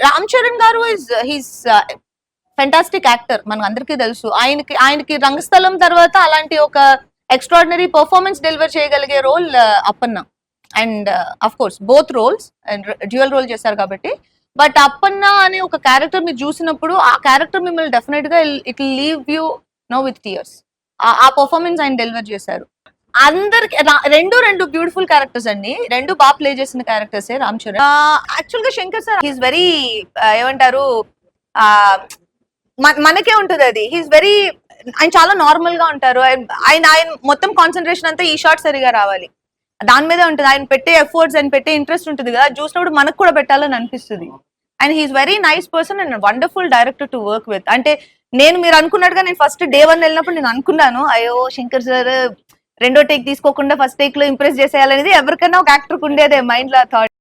రామ్ చరణ్ గారు he's fantastic actor, మనకు అందరికీ తెలుసు. ఆయనకి రంగస్థలం తర్వాత అలాంటి ఒక ఎక్స్ట్రాడినరీ పర్ఫార్మెన్స్ డెలివర్ చేయగలిగే రోల్ అప్పన్న. And of course both roles and dual role చేశారు కాబట్టి. బట్ అప్పన్న అనే ఒక క్యారెక్టర్ మీరు చూసినప్పుడు ఆ క్యారెక్టర్ మిమ్మల్ని డెఫినెట్ గా it leave you know with tears. ఆ పర్ఫార్మెన్స్ ఆయన డెలివర్ చేశారు. అందరికి రెండు బ్యూటిఫుల్ క్యారెక్టర్స్ అండి, రెండు బాగా ప్లే చేసిన క్యారెక్టర్స్ రామ్ చరణ్. యాక్చువల్ గా శంకర్ సార్ హీస్ వెరీ ఏమంటారు, మనకే ఉంటుంది అది. హీస్ వెరీ, ఆయన చాలా నార్మల్ గా ఉంటారు. ఆయన మొత్తం కాన్సన్ట్రేషన్ అంతా ఈ షాట్ సరిగా రావాలి దాని మీదే ఉంటుంది. ఆయన పెట్టే ఎఫర్ట్స్, ఆయన పెట్టే ఇంట్రెస్ట్ ఉంటుంది కదా, చూసినప్పుడు మనకు కూడా పెట్టాలని అనిపిస్తుంది. And he's very nice person and wonderful director to work with. అంటే మీరు అనుకున్నట్టుగా నేను ఫస్ట్ డే 1 వెళ్ళినప్పుడు నేను అనుకున్నాను, అయ్యో శంకర్ సార్ రెండో టేక్ తీసుకోకుండా ఫస్ట్ టేక్ లో ఇంప్రెస్ చేసేయాలనేది ఎవరికైనా ఒక యాక్టర్ ఉండేదే మైండ్ లో థాట్.